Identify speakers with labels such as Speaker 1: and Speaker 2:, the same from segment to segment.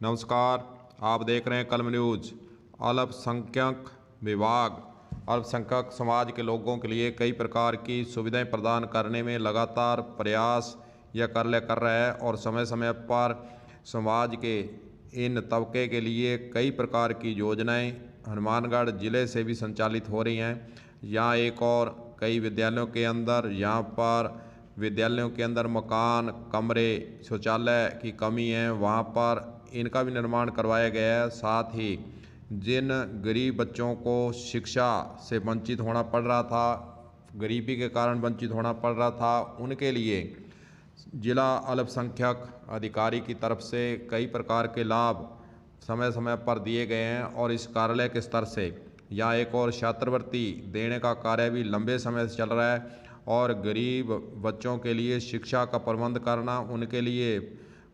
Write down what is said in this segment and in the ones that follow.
Speaker 1: नमस्कार। आप देख रहे हैं कलम न्यूज। अल्पसंख्यक विभाग अल्पसंख्यक समाज के लोगों के लिए कई प्रकार की सुविधाएं प्रदान करने में लगातार प्रयास या कार्य कर रहा है और समय समय पर समाज के इन तबके के लिए कई प्रकार की योजनाएं हनुमानगढ़ ज़िले से भी संचालित हो रही हैं। यहाँ एक और कई विद्यालयों के अंदर विद्यालयों के अंदर मकान, कमरे, शौचालय की कमी है, वहाँ पर इनका भी निर्माण करवाया गया है। साथ ही जिन गरीब बच्चों को शिक्षा से वंचित होना पड़ रहा था, गरीबी के कारण वंचित होना पड़ रहा था, उनके लिए जिला अल्पसंख्यक अधिकारी की तरफ से कई प्रकार के लाभ समय समय पर दिए गए हैं और इस कार्यालय के स्तर से यहाँ एक और छात्रवृत्ति देने का कार्य भी लंबे समय से चल रहा है और गरीब बच्चों के लिए शिक्षा का प्रबंध करना, उनके लिए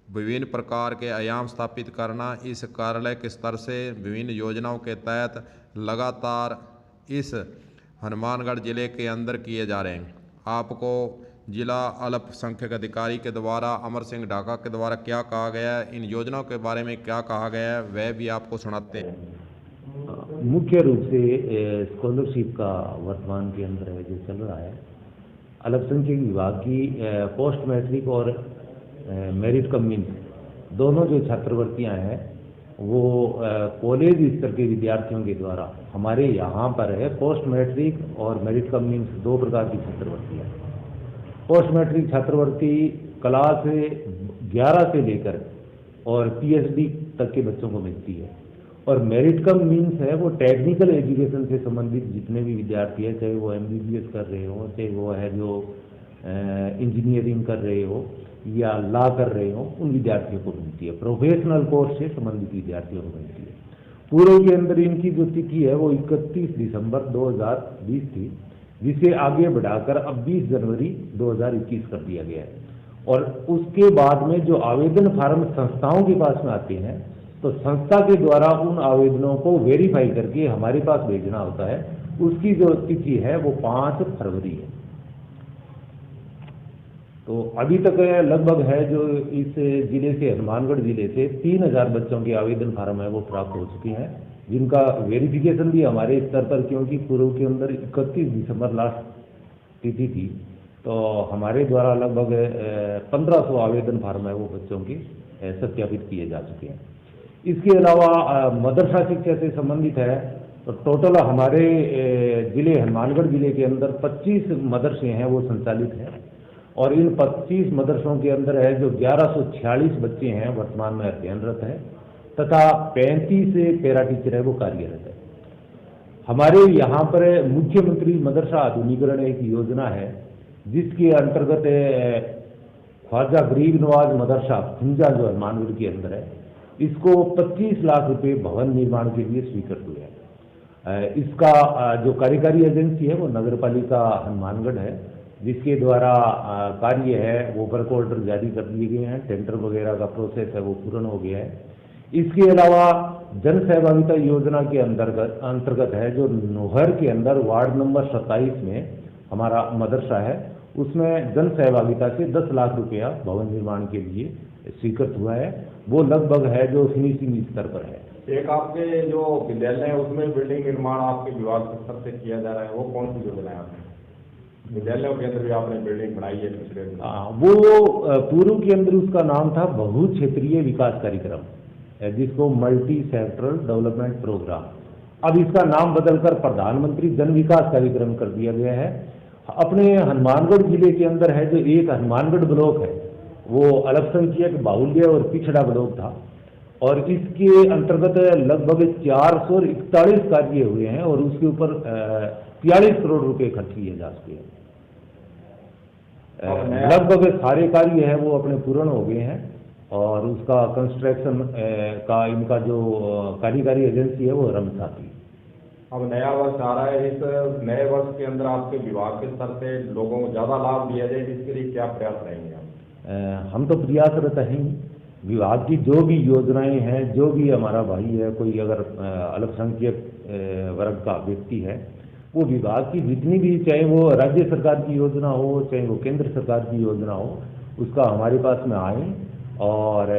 Speaker 1: विभिन्न प्रकार के आयाम स्थापित करना इस कार्यालय के स्तर से विभिन्न योजनाओं के तहत लगातार इस हनुमानगढ़ ज़िले के अंदर किए जा रहे हैं। आपको जिला अल्पसंख्यक अधिकारी के द्वारा अमर सिंह ढाका के द्वारा क्या कहा गया है, इन योजनाओं के बारे में क्या कहा गया है, वह भी आपको सुनाते हैं।
Speaker 2: मुख्य रूप से स्कॉलरशिप का वर्तमान के अंदर है जो चल रहा है। अल्पसंख्यक विभाग की पोस्ट मैट्रिक और मेरिट कम मीन्स दोनों जो छात्रवृत्तियां हैं वो कॉलेज स्तर के विद्यार्थियों के द्वारा हमारे यहाँ पर है। पोस्ट मैट्रिक और मेरिट कम मीन्स दो प्रकार की छात्रवृत्तियाँ। पोस्ट मैट्रिक छात्रवृत्ति क्लास 11 से लेकर और पीएचडी तक के बच्चों को मिलती है और मेरिट कम मीन्स है वो टेक्निकल एजुकेशन से संबंधित जितने भी विद्यार्थी हैं, चाहे वो एमबीबीएस कर रहे हो, चाहे वो है जो इंजीनियरिंग कर रहे हो या लॉ कर रहे हो, उन विद्यार्थियों को मिलती है। प्रोफेशनल कोर्स से संबंधित विद्यार्थियों को मिलती है। पूर्व के अंदर इनकी जो तिथि है वो 31 दिसंबर 2020 थी, जिसे आगे बढ़ाकर अब 20 जनवरी 2021 कर दिया गया है। और उसके बाद में जो आवेदन फार्म संस्थाओं के पास में आते हैं तो संस्था के द्वारा उन आवेदनों को वेरीफाई करके हमारे पास भेजना होता है। उसकी जो तिथि है वो 5 फरवरी है। तो अभी तक लगभग है जो इस जिले से, हनुमानगढ़ जिले से 3000 बच्चों के आवेदन फार्म है वो प्राप्त हो चुके हैं, जिनका वेरिफिकेशन भी हमारे स्तर पर, क्योंकि पूर्व के अंदर 31 दिसंबर लास्ट तिथि थी, तो हमारे द्वारा लगभग 1500 आवेदन फार्म है वो बच्चों के सत्यापित किए जा चुके हैं। इसके अलावा मदरसा शिक्षा से संबंधित है तो टोटल हमारे जिले हनुमानगढ़ जिले के अंदर 25 मदरसे हैं वो संचालित हैं और इन 25 मदरसों के अंदर है जो 1146 बच्चे हैं वर्तमान में अध्ययनरत हैं तथा 35 पैरा टीचर है वो कार्यरत है। हमारे यहाँ पर मुख्यमंत्री मदरसा आधुनिकीकरण एक योजना है जिसके अंतर्गत ख्वाजा गरीब नवाज मदरसा खुंजा जो हनुमानगढ़ के अंदर है, इसको 25 लाख रुपए भवन निर्माण के लिए स्वीकृत हुए हैं। इसका जो कार्यकारी एजेंसी है वो नगर पालिका हनुमानगढ़ है, जिसके द्वारा कार्य है वो वर्क ऑर्डर जारी कर दिए गए हैं, टेंडर वगैरह का प्रोसेस है वो पूर्ण हो गया है। इसके अलावा जन सहभागिता योजना के अंतर्गत है जो नोहर के अंदर वार्ड नंबर 27 में हमारा मदरसा है, उसमें जन सहभागिता से 10 लाख रुपया भवन निर्माण के लिए स्वीकृत हुआ है। वो लगभग है जो फिनिशिंग स्तर पर है।
Speaker 3: एक आपके जो विद्यालय है उसमें बिल्डिंग निर्माण आपके विभाग के स्तर से किया जा रहा है, वो कौन सी योजना है आपने? विद्यालयों के अंदर भी आपने बिल्डिंग बनाई है दूसरे?
Speaker 2: वो पूर्व के अंदर उसका नाम था बहु क्षेत्रीय विकास कार्यक्रम, जिसको मल्टी सेक्टरल डेवलपमेंट प्रोग्राम। अब इसका नाम बदलकर प्रधानमंत्री जन विकास कार्यक्रम कर दिया गया है। अपने हनुमानगढ़ जिले के अंदर है जो एक हनुमानगढ़ ब्लॉक है वो अल्पसंख्यक, बाहुल्य और पिछड़ा ब्लॉक था और इसके अंतर्गत लगभग 441 कार्य हुए हैं और उसके ऊपर 43 करोड़ रुपए खर्च किए जा चुके हैं। लगभग सारे कार्य है वो अपने पूर्ण हो गए हैं और उसका कंस्ट्रक्शन का इनका जो कार्यकारी एजेंसी है वो रमसा थी।
Speaker 3: अब नया वर्ष आ रहा है, इस नए वर्ष के अंदर आपके विभाग के स्तर से लोगों को ज़्यादा लाभ दिया जाए, इसके लिए क्या प्रयास रहेंगे आप?
Speaker 2: हम तो प्रयासरत हैं। विभाग की जो भी योजनाएं हैं, जो भी हमारा भाई है, कोई अगर अल्पसंख्यक वर्ग का व्यक्ति है, वो विभाग की जितनी भी, चाहे वो राज्य सरकार की योजना हो, चाहे वो केंद्र सरकार की योजना हो, उसका हमारे पास में आए और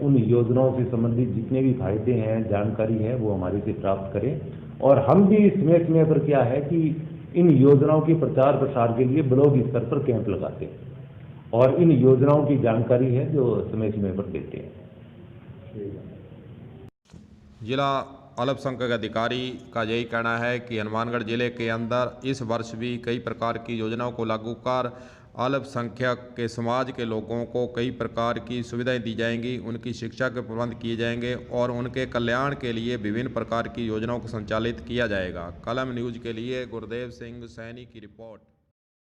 Speaker 2: उन योजनाओं से संबंधित जितने भी फायदे हैं, जानकारी है, वो हमारे से प्राप्त करें। और हम भी समय समय पर क्या है कि इन योजनाओं के प्रचार प्रसार के लिए ब्लॉक स्तर पर कैंप लगाते हैं और इन योजनाओं की जानकारी है जो समय समय पर देते हैं।
Speaker 1: जिला अल्पसंख्यक अधिकारी का यही कहना है कि हनुमानगढ़ जिले के अंदर इस वर्ष भी कई प्रकार की योजनाओं को लागू कर अल्पसंख्यक के समाज के लोगों को कई प्रकार की सुविधाएं दी जाएंगी, उनकी शिक्षा के प्रबंध किए जाएंगे और उनके कल्याण के लिए विभिन्न प्रकार की योजनाओं को संचालित किया जाएगा। कलम न्यूज़ के लिए गुरदेव सिंह सैनी की रिपोर्ट।